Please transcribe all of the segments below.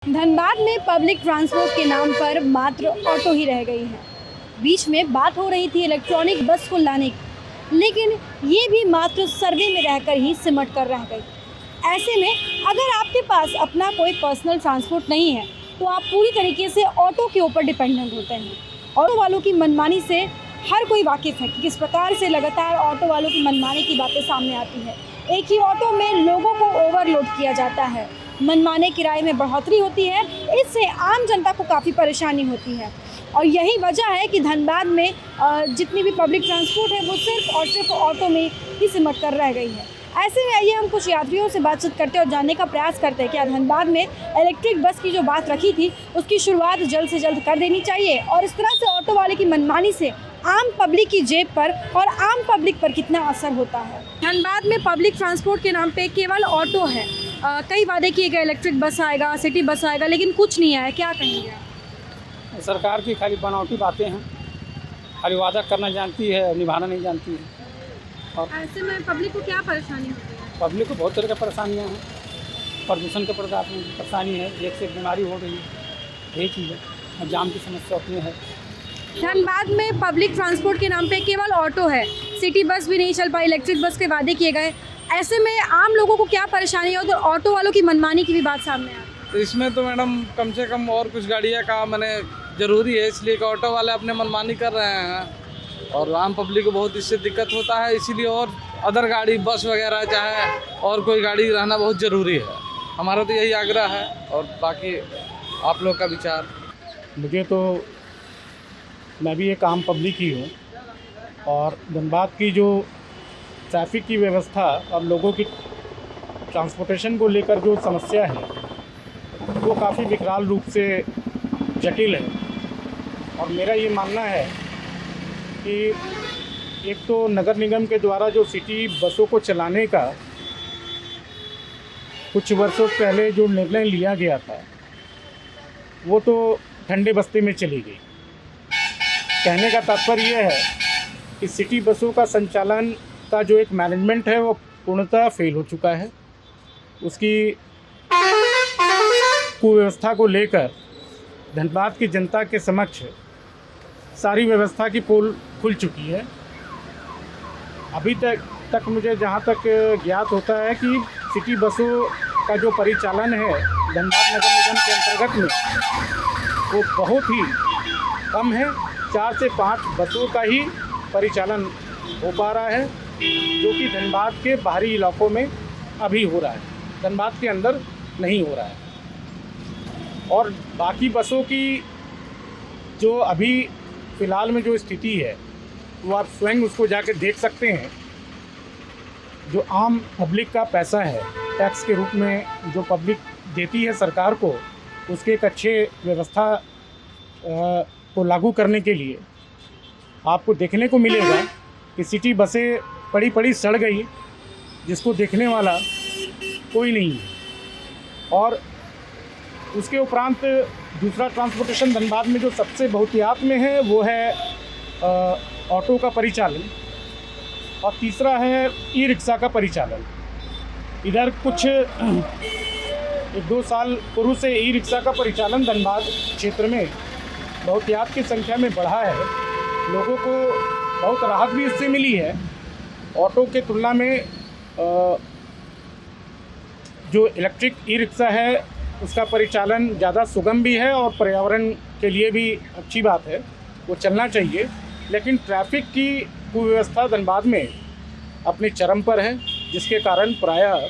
धनबाद में public transport के नाम पर मात्र ऑटो ही रह गई है। बीच में बात हो रही थी इलेक्ट्रॉनिक बस को लाने की, लेकिन ये भी मात्र सर्वे में रहकर ही सिमट कर रह गई। ऐसे में अगर आपके पास अपना कोई पर्सनल ट्रांसपोर्ट नहीं है तो आप पूरी तरीके से ऑटो के ऊपर डिपेंडेंट होते हैं। ऑटो वालों की मनमानी से हर कोई वाकिफ़ है कि किस प्रकार से लगातार ऑटो वालों की मनमानी की बातें सामने आती है। एक ही ऑटो में लोगों को ओवरलोड किया जाता है, मनमाने किराए में बढ़ोतरी होती है, इससे आम जनता को काफ़ी परेशानी होती है। और यही वजह है कि धनबाद में जितनी भी पब्लिक ट्रांसपोर्ट है वो सिर्फ और सिर्फ ऑटो में ही सिमट कर रह गई है। ऐसे में आइए हम कुछ यात्रियों से बातचीत करते हैं और जानने का प्रयास करते हैं कि धनबाद में इलेक्ट्रिक बस की जो बात रखी थी उसकी शुरुआत जल्द से जल्द कर देनी चाहिए और इस तरह से ऑटो वाले की मनमानी से आम पब्लिक की जेब पर और आम पब्लिक पर कितना असर होता है। धनबाद में पब्लिक ट्रांसपोर्ट के नाम पे केवल ऑटो है। कई वादे किए गए, इलेक्ट्रिक बस आएगा, सिटी बस आएगा, लेकिन कुछ नहीं आया। क्या कहेंगे? सरकार की खाली बनावटी बातें हैं, खाली वादा करना जानती है, निभाना नहीं जानती है। और ऐसे में पब्लिक को क्या परेशानी होती है? पब्लिक को बहुत तरह की परेशानियां हैं। प्रदूषण के परेशानी है, एक से एक बीमारी हो रही है, यही चीज़ है। और जाम की समस्या अपनी है। धनबाद में पब्लिक ट्रांसपोर्ट के नाम पे केवल ऑटो है, सिटी बस भी नहीं चल पाई, इलेक्ट्रिक बस के वादे किए गए। ऐसे में आम लोगों को क्या परेशानी है? तो ऑटो वालों की मनमानी की भी बात सामने आ रही है। इसमें तो मैडम कम से कम और कुछ गाड़ियाँ का मैंने ज़रूरी है, इसलिए कि ऑटो वाले अपने मनमानी कर रहे हैं और आम पब्लिक को बहुत इससे दिक्कत होता है। इसीलिए और अदर गाड़ी, बस वगैरह चाहे और कोई गाड़ी रहना बहुत ज़रूरी है। हमारा तो यही आग्रह है और बाकी आप लोग का विचार। मुझे तो मैं भी एक आम पब्लिक ही हूँ और धनबाद की जो ट्रैफिक की व्यवस्था और लोगों की ट्रांसपोर्टेशन को लेकर जो समस्या है वो काफ़ी विकराल रूप से जटिल है। और मेरा ये मानना है कि एक तो नगर निगम के द्वारा जो सिटी बसों को चलाने का कुछ वर्षों पहले जो निर्णय लिया गया था वो तो ठंडे बस्ते में चली गई। कहने का तात्पर्य यह है कि सिटी बसों का संचालन का जो एक मैनेजमेंट है वो पूर्णतः फेल हो चुका है। उसकी कुव्यवस्था को लेकर धनबाद की जनता के समक्ष सारी व्यवस्था की पोल खुल चुकी है। अभी तक मुझे जहाँ तक ज्ञात होता है कि सिटी बसों का जो परिचालन है धनबाद नगर निगम के अंतर्गत में वो बहुत ही कम है। 4 से 5 बसों का ही परिचालन हो पा रहा है, जो कि धनबाद के बाहरी इलाकों में अभी हो रहा है, धनबाद के अंदर नहीं हो रहा है। और बाकी बसों की जो अभी फ़िलहाल में जो स्थिति है वो आप स्वयं उसको जाकर देख सकते हैं। जो आम पब्लिक का पैसा है टैक्स के रूप में जो पब्लिक देती है सरकार को, उसके एक अच्छे व्यवस्था को लागू करने के लिए आपको देखने को मिलेगा कि सिटी बसें पड़ी पड़ी सड़ गई, जिसको देखने वाला कोई नहीं है। और उसके उपरांत दूसरा ट्रांसपोर्टेशन धनबाद में जो सबसे बहुतायत में है वो है ऑटो का परिचालन और तीसरा है ई रिक्शा का परिचालन। इधर कुछ 1-2 साल पूर्व से ई रिक्शा का परिचालन धनबाद क्षेत्र में बहुतायत की संख्या में बढ़ा है। लोगों को बहुत राहत भी इससे मिली है। ऑटो के तुलना में जो इलेक्ट्रिक ई रिक्शा है उसका परिचालन ज़्यादा सुगम भी है और पर्यावरण के लिए भी अच्छी बात है, वो चलना चाहिए। लेकिन ट्रैफिक की कुव्यवस्था धनबाद में अपने चरम पर है, जिसके कारण प्रायः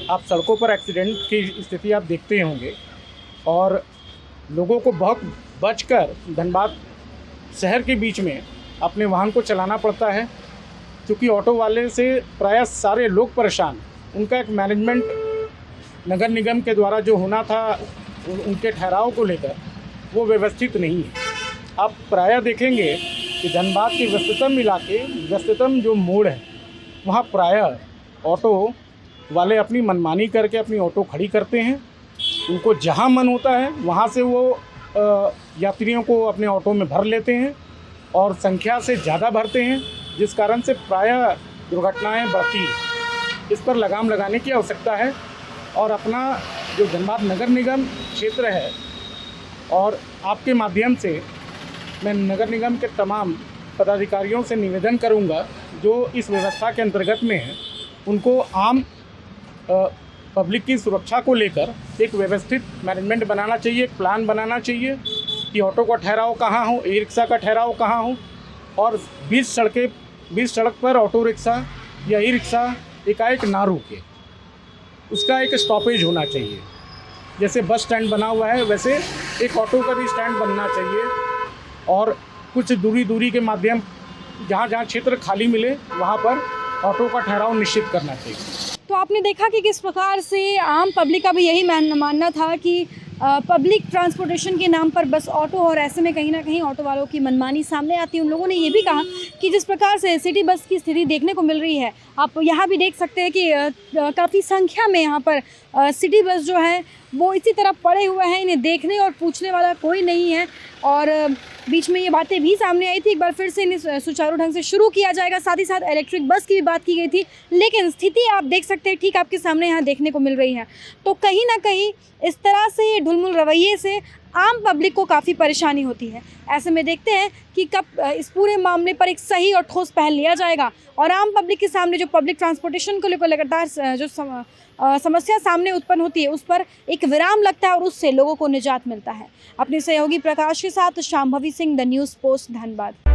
आप सड़कों पर एक्सीडेंट की स्थिति आप देखते होंगे और लोगों को बहुत बचकर धनबाद शहर के बीच में अपने वाहन को चलाना पड़ता है, क्योंकि ऑटो वाले से प्रायः सारे लोग परेशान। उनका एक मैनेजमेंट नगर निगम के द्वारा जो होना था उनके ठहराव को लेकर वो व्यवस्थित नहीं है। आप प्रायः देखेंगे कि धनबाद के व्यस्ततम इलाके, व्यस्ततम जो मोड़ है वहाँ प्रायः ऑटो वाले अपनी मनमानी करके अपनी ऑटो खड़ी करते हैं। उनको जहाँ मन होता है वहाँ से वो यात्रियों को अपने ऑटो में भर लेते हैं और संख्या से ज़्यादा भरते हैं, जिस कारण से प्रायः दुर्घटनाएं बढ़ती हैं। इस पर लगाम लगाने की आवश्यकता है और अपना जो धनबाद नगर निगम क्षेत्र है, और आपके माध्यम से मैं नगर निगम के तमाम पदाधिकारियों से निवेदन करूंगा जो इस व्यवस्था के अंतर्गत में हैं, उनको आम पब्लिक की सुरक्षा को लेकर एक व्यवस्थित मैनेजमेंट बनाना चाहिए, एक प्लान बनाना चाहिए कि ऑटो का ठहराव कहाँ हो, ई रिक्शा का ठहराव कहाँ हो, और 20 सड़क पर ऑटो रिक्शा या ई रिक्शा एकाएक ना रुके, उसका एक स्टॉपेज होना चाहिए। जैसे बस स्टैंड बना हुआ है वैसे एक ऑटो का भी स्टैंड बनना चाहिए, और कुछ दूरी के माध्यम जहाँ क्षेत्र खाली मिले वहाँ पर ऑटो का ठहराव निश्चित करना चाहिए। तो आपने देखा कि किस प्रकार से आम पब्लिक का भी यही मानना था कि पब्लिक ट्रांसपोर्टेशन के नाम पर बस ऑटो, और ऐसे में कहीं ना कहीं ऑटो वालों की मनमानी सामने आती है। उन लोगों ने ये भी कहा कि जिस प्रकार से सिटी बस की स्थिति देखने को मिल रही है, आप यहाँ भी देख सकते हैं कि काफ़ी संख्या में यहाँ पर सिटी बस जो है वो इसी तरह पड़े हुए हैं, इन्हें देखने और पूछने वाला कोई नहीं है। और बीच में ये बातें भी सामने आई थी, एक बार फिर से इन्हें सुचारू ढंग से शुरू किया जाएगा, साथ ही साथ इलेक्ट्रिक बस की भी बात की गई थी, लेकिन स्थिति आप देख सकते हैं ठीक आपके सामने यहाँ देखने को मिल रही है। तो कहीं ना कहीं इस तरह से ढुलमुल रवैये से आम पब्लिक को काफ़ी परेशानी होती है। ऐसे में देखते हैं कि कब इस पूरे मामले पर एक सही और ठोस पहल लिया जाएगा और आम पब्लिक के सामने जो पब्लिक ट्रांसपोर्टेशन को लेकर लगातार जो समस्या सामने उत्पन्न होती है उस पर एक विराम लगता है और उससे लोगों को निजात मिलता है। अपने सहयोगी प्रकाश के साथ Shambhavi Singh, the news post, Dhanbad.